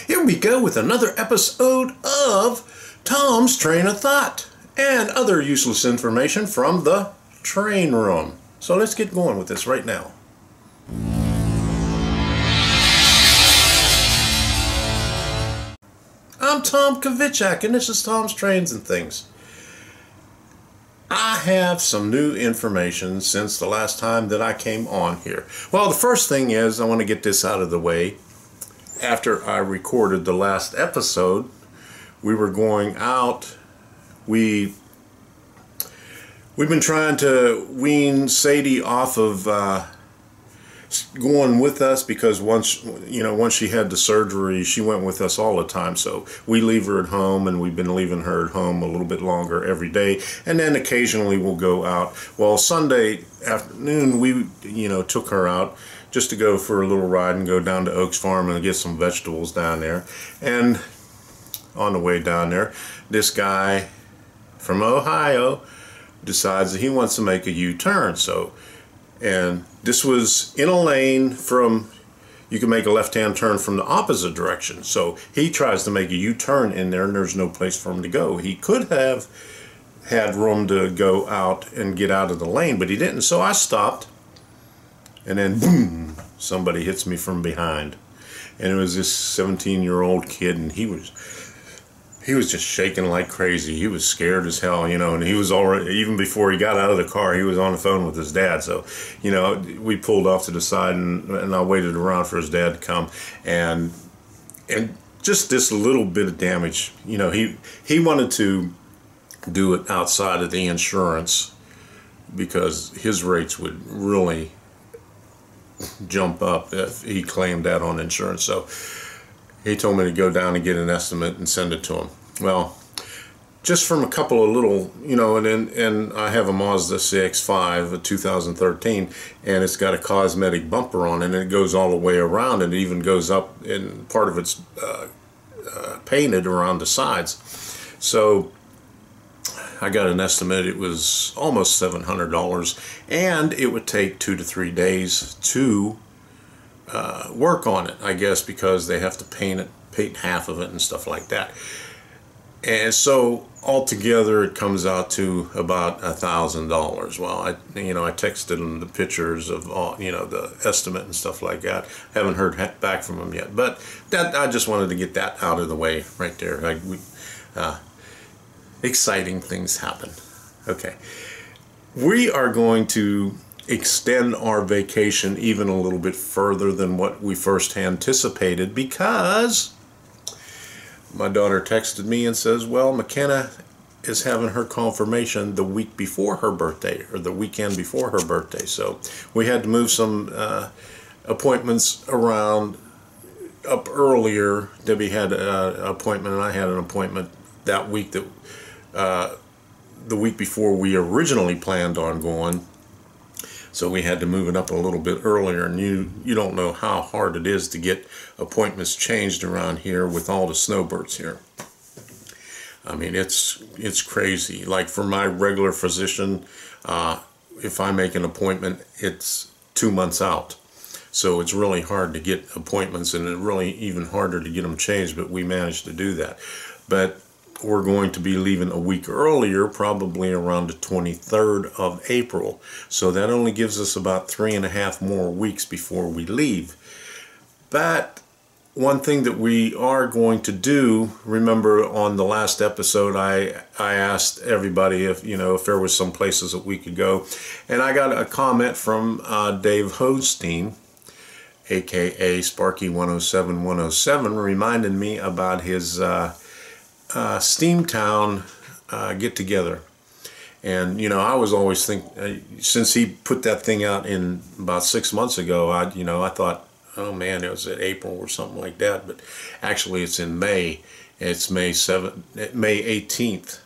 Here we go with another episode of Tom's Train of Thought and other useless information from the train room. So let's get going with this right now. I'm Tom Kovichak and this is Tom's Trains and Things. I have some new information since the last time that I came on here. Well, the first thing is I want to get this out of the way. After I recorded the last episode, we were going out. We've been trying to wean Sadie off of going with us because once she had the surgery, she went with us all the time. So we leave her at home, and we've been leaving her at home a little bit longer every day, and then occasionally we'll go out. Well, Sunday afternoon we took her out just to go for a little ride and go down to Oaks Farm and get some vegetables down there. And on the way down there, this guy from Ohio decides that he wants to make a U-turn. And this was in a lane from, you can make a left-hand turn from the opposite direction. So he tries to make a U-turn in there, and there's no place for him to go. He could have had room to go out and get out of the lane, but he didn't. So I stopped, and then boom, somebody hits me from behind. And it was this 17-year-old kid, and he was just shaking like crazy. He was scared as hell, and he was already, even before he got out of the car, he was on the phone with his dad. So, we pulled off to the side, and I waited around for his dad to come, and just this little bit of damage. He wanted to do it outside of the insurance because his rates would really jump up if he claimed that on insurance. So he told me to go down and get an estimate and send it to him. Well, just from a couple of little, and I have a Mazda CX-5, a 2013, and it's got a cosmetic bumper on it, and it goes all the way around, and it even goes up, and part of it's painted around the sides. So I got an estimate. It was almost $700, and it would take 2 to 3 days to work on it, I guess, because they have to paint half of it and stuff like that. And so altogether it comes out to about $1,000. Well, I texted them the pictures of all, the estimate and stuff like that. Haven't heard back from them yet, but that, I just wanted to get that out of the way right there. Exciting things happen. Okay, we are going to extend our vacation even a little bit further than what we first anticipated, because my daughter texted me and says, well, McKenna is having her confirmation the week before her birthday, or the weekend before her birthday. So we had to move some appointments around up earlier. Debbie had an appointment, and I had an appointment that week, that the week before we originally planned on going. So we had to move it up a little bit earlier, and you don't know how hard it is to get appointments changed around here with all the snowbirds here. I mean, it's crazy. Like for my regular physician, if I make an appointment, it's 2 months out. So it's really hard to get appointments, and it's really even harder to get them changed, but we managed to do that. But we're going to be leaving a week earlier, probably around the 23rd of April. So that only gives us about 3.5 more weeks before we leave. But one thing that we are going to do, remember on the last episode I asked everybody if there was some places that we could go, and I got a comment from Dave Hostein, aka Sparky107107, reminding me about his Steamtown get-together. And I was always thinking, since he put that thing out in about 6 months ago, I thought, oh man, it was in April or something like that, but actually it's in May. It's May 18th,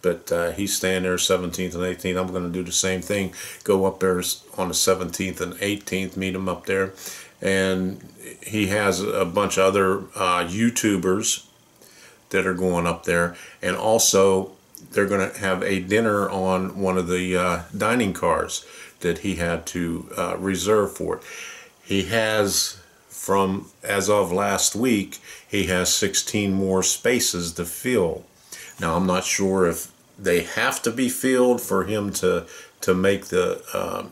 but he's staying there 17th and 18th. I'm going to do the same thing, go up there on the 17th and 18th, meet him up there. And he has a bunch of other YouTubers that are going up there, and also they're going to have a dinner on one of the dining cars that he had to reserve for it. He has from as of last week, he has 16 more spaces to fill. Now I'm not sure if they have to be filled for him to make the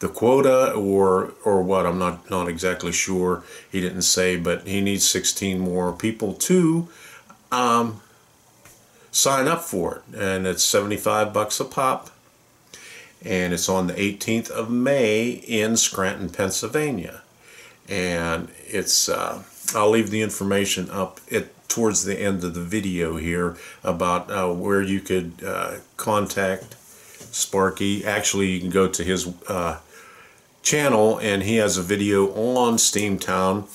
quota or what. I'm not exactly sure. He didn't say, but he needs 16 more people to sign up for it, and it's $75 a pop, and it's on the 18th of May in Scranton, Pennsylvania. And it's I'll leave the information up towards the end of the video here about where you could contact Sparky. Actually, you can go to his channel, and he has a video on Steamtown.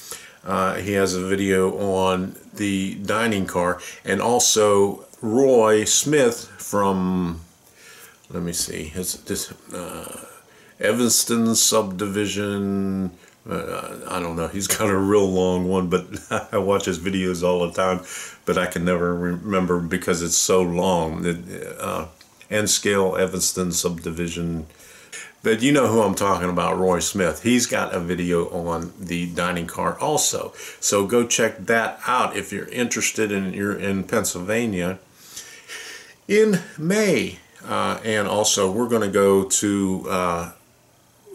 He has a video on the dining car, and also Roy Smith from, let me see, this Evanston subdivision. I don't know, he's got a real long one, but I watch his videos all the time, but I can never remember because it's so long. N-Scale Evanston subdivision. But you know who I'm talking about, Roy Smith. He's got a video on the dining car also. So go check that out if you're interested and you're in Pennsylvania in May. And also we're going to go to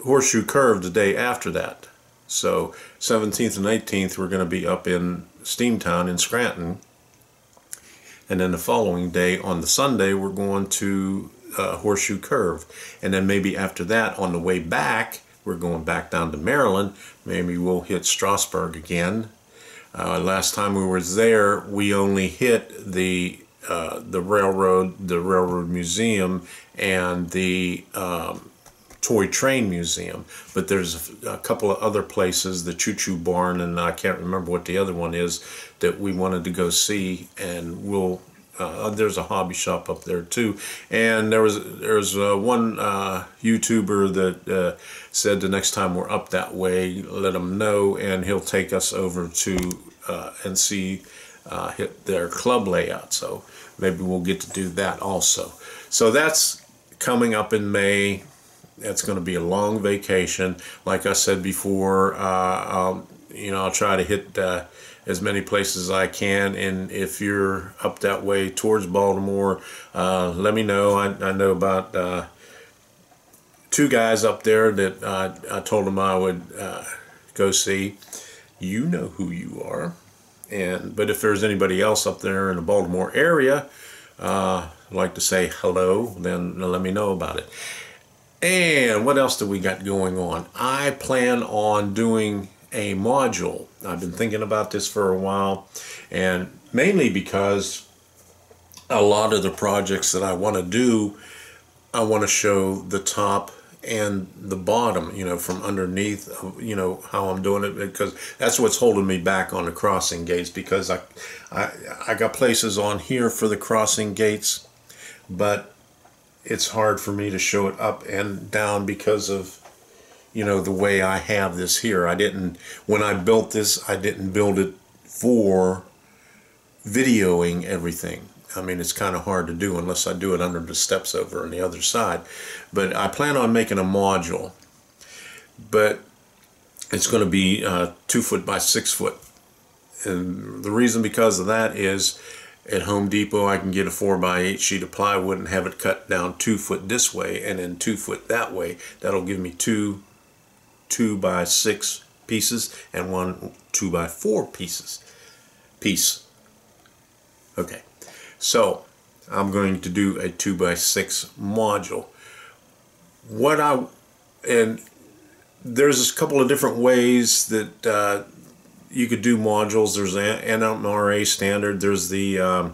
Horseshoe Curve the day after that. So 17th and 18th we're going to be up in Steamtown in Scranton. And then the following day, on the Sunday, we're going to Horseshoe Curve. And then maybe after that, on the way back, we're going back down to Maryland. Maybe we'll hit Strasburg again. Last time we were there, we only hit the railroad museum and the toy train museum. But there's a couple of other places, the Choo Choo Barn, and I can't remember what the other one is, that we wanted to go see. And we'll there's a hobby shop up there too. And there's one YouTuber that said the next time we're up that way, let him know, and he'll take us over to and see hit their club layout. So maybe we'll get to do that also. So that's coming up in May. It's going to be a long vacation. Like I said before, I'll try to hit as many places as I can. And if you're up that way towards Baltimore, let me know. I know about 2 guys up there that I told them I would go see. You know who you are. But if there's anybody else up there in the Baltimore area, like to say hello, then let me know about it. And what else do we got going on? I plan on doing a module. I've been thinking about this for a while, and mainly because a lot of the projects that I want to do, I want to show the top and the bottom, from underneath, how I'm doing it, because that's what's holding me back on the crossing gates, because I got places on here for the crossing gates, but it's hard for me to show it up and down because of the way I have this here. When I built this, I didn't build it for videoing everything. I mean, it's kind of hard to do unless I do it under the steps over on the other side. But I plan on making a module, but it's going to be 2 foot by 6 foot. And the reason because of that is, at Home Depot I can get a 4x8 sheet of plywood and have it cut down 2 foot this way and then 2 foot that way. That'll give me 2 2x6 pieces and 1 2x4 piece. Okay, so I'm going to do a 2x6 module. And there's a couple of different ways that you could do modules. There's an NMRA standard. There's the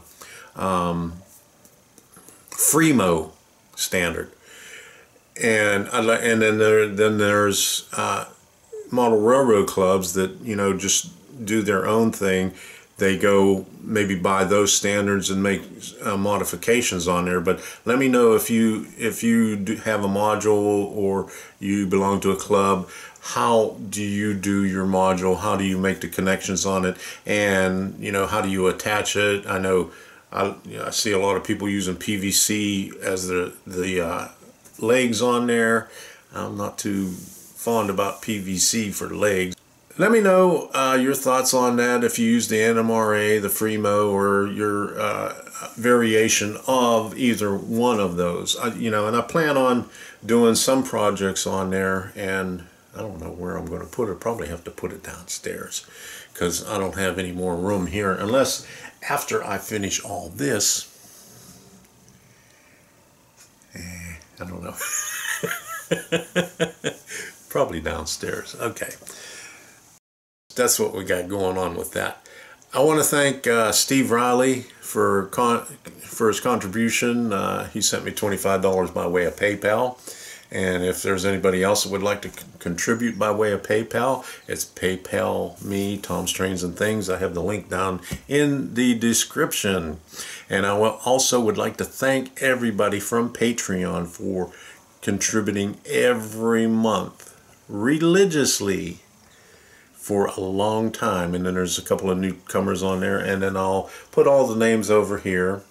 Fremo standard, and then there's model railroad clubs that just do their own thing. They go maybe by those standards and make modifications on there. But let me know if you have a module or you belong to a club. How do you do your module? How do you make the connections on it? And how do you attach it? I know I see a lot of people using PVC as the legs on there. I'm not too fond about PVC for legs. Let me know your thoughts on that, if you use the NMRA, the Fremo, or your variation of either one of those. You know, and I plan on doing some projects on there, and I don't know where I'm going to put it. Probably have to put it downstairs because I don't have any more room here, unless after I finish all this. I don't know. Probably downstairs. Okay. That's what we got going on with that. I want to thank Steve Riley for his contribution. He sent me $25 by way of PayPal. And if there's anybody else that would like to contribute by way of PayPal, it's PayPal me, tomstrainsandthings. I have the link down in the description. And I also would like to thank everybody from Patreon for contributing every month religiously for a long time. And then there's a couple of newcomers on there, and then I'll put all the names over here,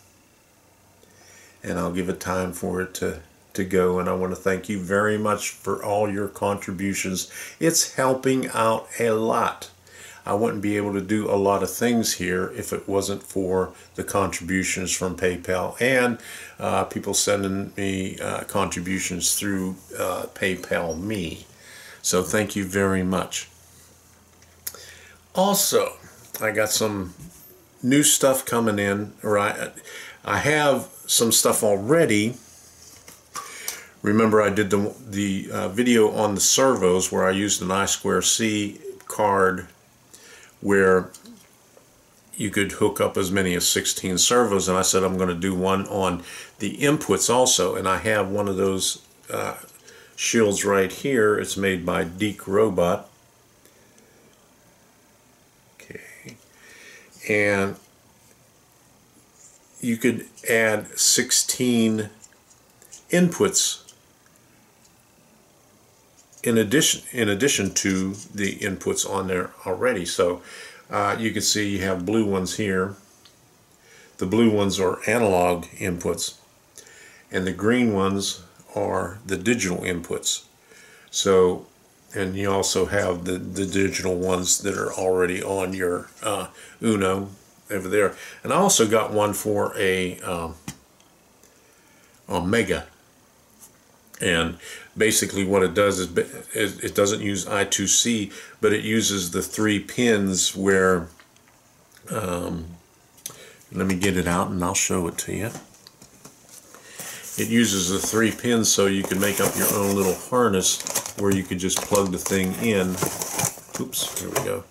and I'll give it time for it to go. And I want to thank you very much for all your contributions. It's helping out a lot. I wouldn't be able to do a lot of things here if it wasn't for the contributions from PayPal and people sending me contributions through PayPal me. So thank you very much. Also, I got some new stuff coming in. I have some stuff already. Remember, I did the video on the servos where I used an I2C card where you could hook up as many as 16 servos, and I said I'm going to do one on the inputs also, and I have one of those shields right here. It's made by Deke Robot. Okay, and you could add 16 inputs in addition to the inputs on there already. So you can see you have blue ones here. The blue ones are analog inputs, and the green ones are the digital inputs. So, and you also have the digital ones that are already on your Uno over there. And I also got one for a Omega. And basically what it does is it doesn't use I2C, but it uses the 3 pins where, let me get it out and I'll show it to you. It uses the 3 pins so you can make up your own little harness where you could just plug the thing in. Oops, here we go.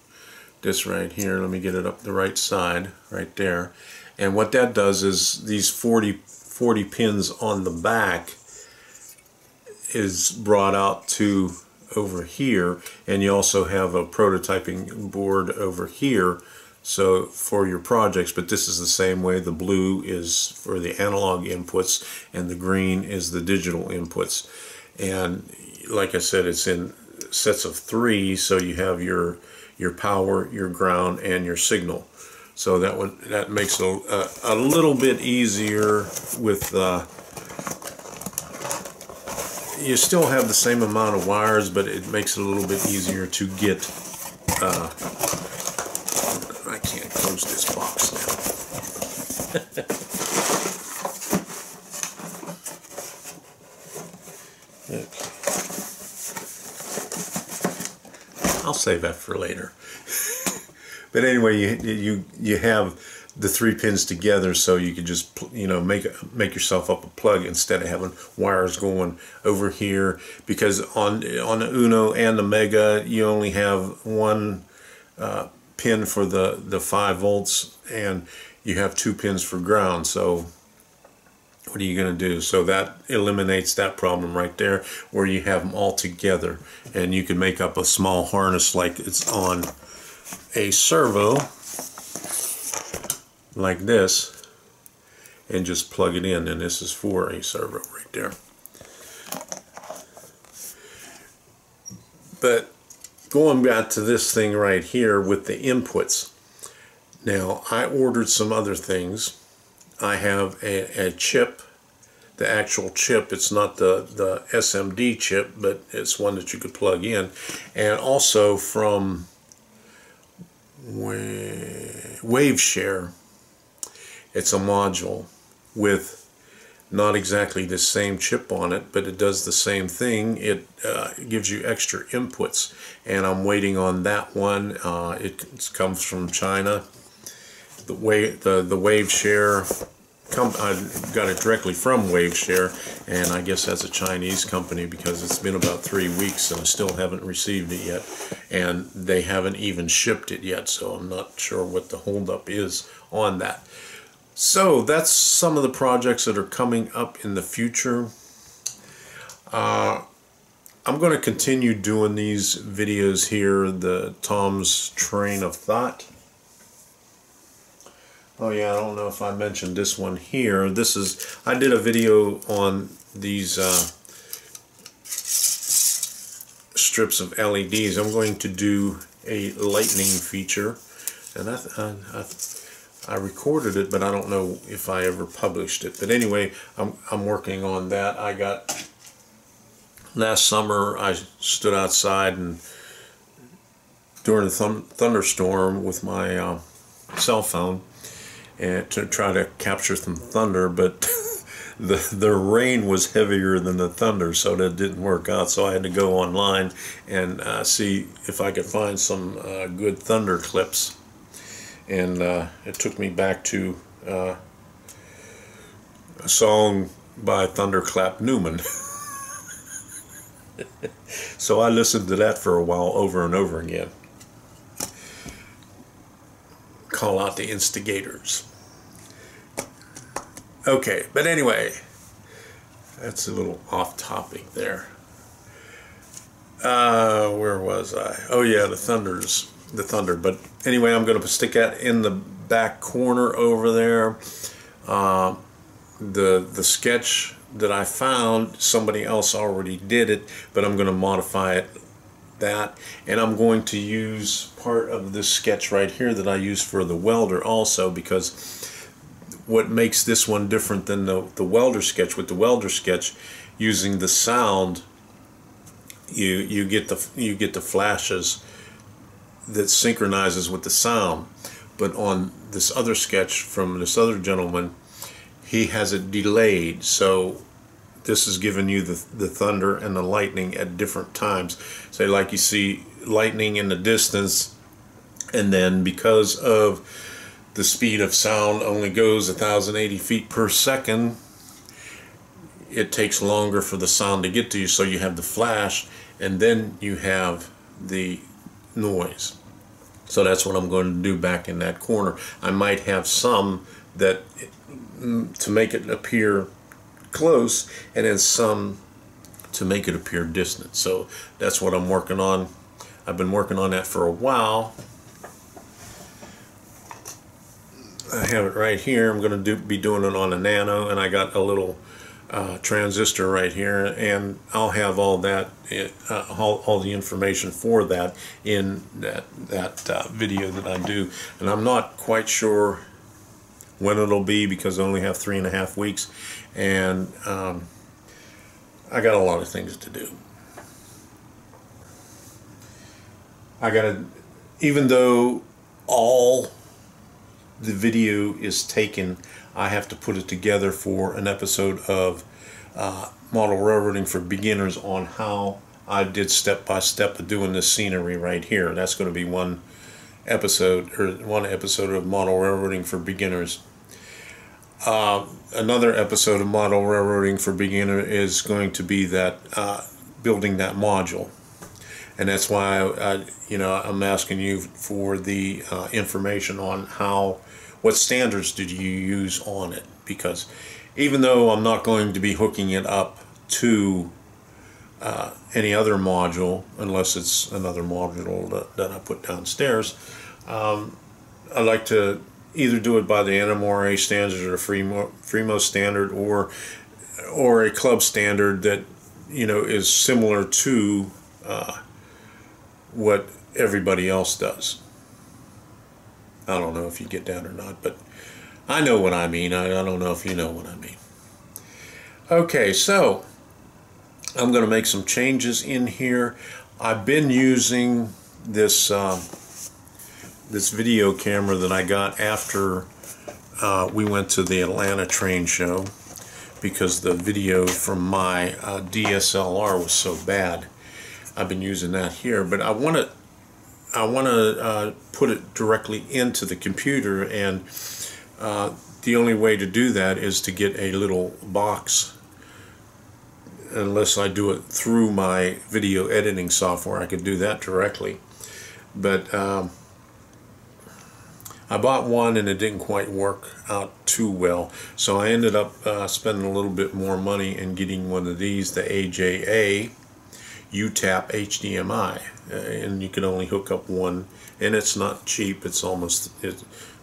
This right here, let me get it up the right side, right there. And what that does is these 40 pins on the back is brought out to over here, and you also have a prototyping board over here so for your projects. But this is the same way. The blue is for the analog inputs and the green is the digital inputs, and like I said, it's in sets of 3, so you have your power, your ground, and your signal. So that makes it a little bit easier with you still have the same amount of wires, but it makes it a little bit easier to get I can't close this box now. Okay. I'll save that for later. But anyway, you have the 3 pins together, so you could just, you know, make yourself up a plug instead of having wires going over here. Because on the Uno and the Mega, you only have 1 pin for the 5 volts, and you have 2 pins for ground. So what are you going to do? So that eliminates that problem right there, where you have them all together, and you can make up a small harness like it's on a servo, like this, and just plug it in. And this is for a servo right there. But going back to this thing right here with the inputs, now I ordered some other things. I have a chip the actual chip. It's not the SMD chip, but it's one that you could plug in. And also from WaveShare, it's a module with not exactly the same chip on it, but it does the same thing. It gives you extra inputs, and I'm waiting on that one. It comes from China. The WaveShare, I got it directly from WaveShare, and I guess that's a Chinese company because it's been about 3 weeks and I still haven't received it yet, and they haven't even shipped it yet, so I'm not sure what the holdup is on that. So that's some of the projects that are coming up in the future. I'm going to continue doing these videos here, the Tom's Train of Thought. Oh yeah, I don't know if I mentioned this one here. This is, I did a video on these strips of LEDs. I'm going to do a lightning feature, and I recorded it, but I don't know if I ever published it. But anyway, I'm working on that. I got, last summer I stood outside and during a thunderstorm with my cell phone and to try to capture some thunder, but the rain was heavier than the thunder, so that didn't work out. So I had to go online and see if I could find some good thunder clips. And it took me back to a song by Thunderclap Newman. So I listened to that for a while over and over again. Call out the instigators. Okay, but anyway, that's a little off topic there. Where was I? Oh yeah, the thunder. But anyway, I'm going to stick that in the back corner over there. The sketch that I found, somebody else already did it, but I'm going to modify it, and I'm going to use part of this sketch right here that I used for the welder also, because what makes this one different than the welder sketch, with the welder sketch using the sound, you get the flashes that synchronizes with the sound. But on this other sketch from this other gentleman, he has it delayed, so this is giving you the thunder and the lightning at different times. Say like you see lightning in the distance, and then because of the speed of sound only goes 1,080 feet per second, it takes longer for the sound to get to you, so you have the flash and then you have the noise. So that's what I'm going to do back in that corner. I might have some that to make it appear close, and then some to make it appear distant. So that's what I'm working on. I've been working on that for a while. I have it right here. I'm going to be doing it on a nano, and I got a little transistor right here, and I'll have all that, all the information for that in that video that I do. And I'm not quite sure when it'll be because I only have 3.5 weeks, and I got a lot of things to do. Even though all the video is taken, I have to put it together for an episode of Model Railroading for Beginners on how I did step-by-step of doing this scenery right here. That's going to be one episode of Model Railroading for Beginners. Another episode of Model Railroading for Beginner is going to be that building that module, and that's why I'm asking you for the information on what standards did you use on it, because even though I'm not going to be hooking it up to any other module unless it's another module that I put downstairs, I like to either do it by the NMRA standards or the Fremo standard, or a club standard that is similar to what everybody else does. I don't know if you get that or not, but I know what I mean. I don't know if you know what I mean. Okay, so I'm going to make some changes in here. I've been using this this video camera that I got after we went to the Atlanta train show, because the video from my DSLR was so bad. I've been using that here, but I want to put it directly into the computer, and the only way to do that is to get a little box. Unless I do it through my video editing software, I could do that directly. But I bought one and it didn't quite work out too well, so I ended up spending a little bit more money and getting one of these, the AJA UTAP HDMI, and you can only hook up one, and it's not cheap. It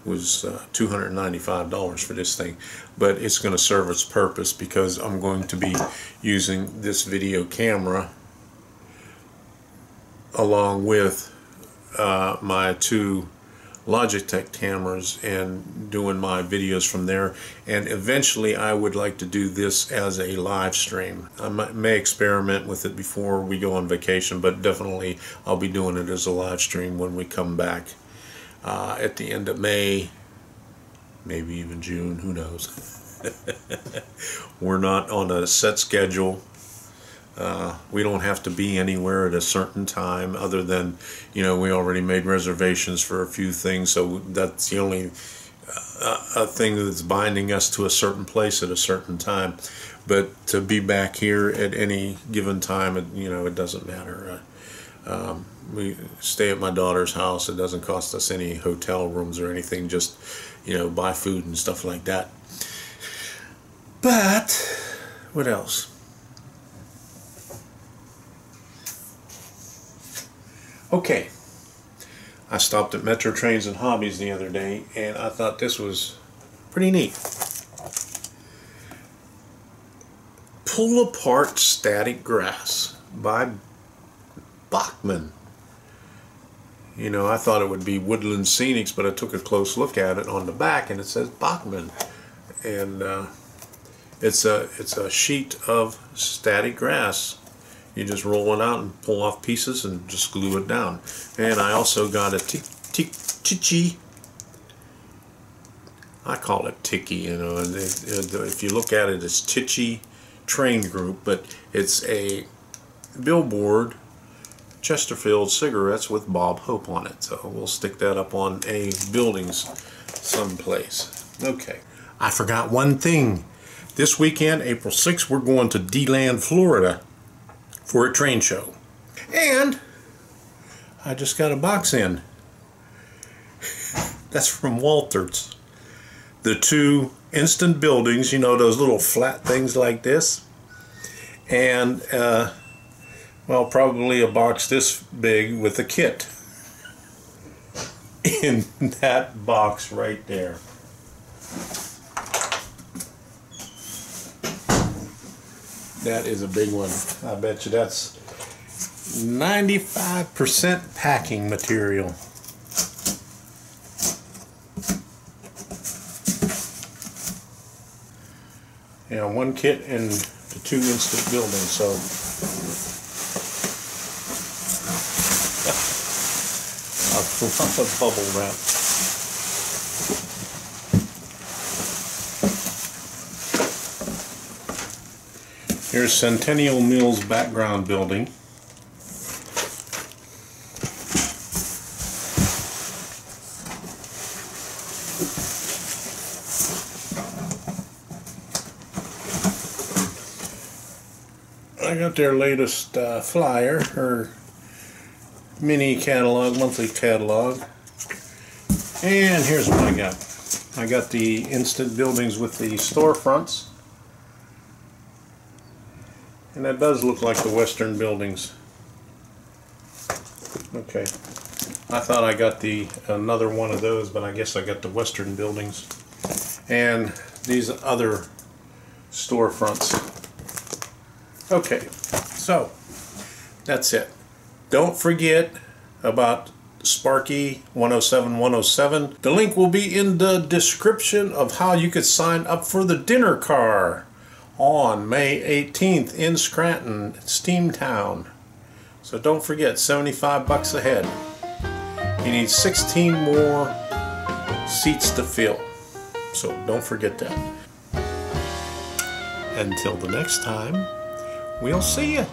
was $295 for this thing, but it's going to serve its purpose because I'm going to be using this video camera along with my two Logitech cameras and doing my videos from there. And eventually I would like to do this as a live stream. I may experiment with it before we go on vacation, but definitely I'll be doing it as a live stream when we come back at the end of May, maybe even June, who knows. We're not on a set schedule. We don't have to be anywhere at a certain time, other than, you know, we already made reservations for a few things, so that's the only thing that's binding us to a certain place at a certain time. But to be back here at any given time, you know, it doesn't matter. We stay at my daughter's house. It doesn't cost us any hotel rooms or anything, just, you know, buy food and stuff like that. But what else? Okay, I stopped at Metro Trains and Hobbies the other day, and I thought this was pretty neat. Pull Apart Static Grass by Bachman. You know, I thought it would be Woodland Scenics, but I took a close look at it on the back, and it says Bachman. And it's a sheet of static grass. You just roll one out and pull off pieces and just glue it down. And I also got a tiki. I call it tiki, you know, and if you look at it, it's Tiki Train Group, but it's a billboard, Chesterfield cigarettes with Bob Hope on it. So we'll stick that up on a buildings someplace. Okay, I forgot one thing. This weekend, April 6th, we're going to DeLand, Florida for a train show. And I just got a box in. That's from Walters. The two instant buildings, you know, those little flat things like this. And, well, probably a box this big with a kit. In that box right there. That is a big one. I bet you that's 95% packing material. Yeah, one kit and the two instant buildings, so a lot of bubble wrap. Here's Centennial Mills background building. I got their latest flyer, or mini catalog, monthly catalog. And here's what I got. I got the instant buildings with the storefronts. And that does look like the Western buildings. Okay. I thought I got another one of those, but I guess I got the Western buildings. And these other storefronts. Okay, so that's it. Don't forget about Sparky107107. The link will be in the description of how you could sign up for the dinner car. on May 18th in Scranton, Steamtown. So don't forget, $75 a head. You need 16 more seats to fill. So don't forget that. Until the next time, we'll see you.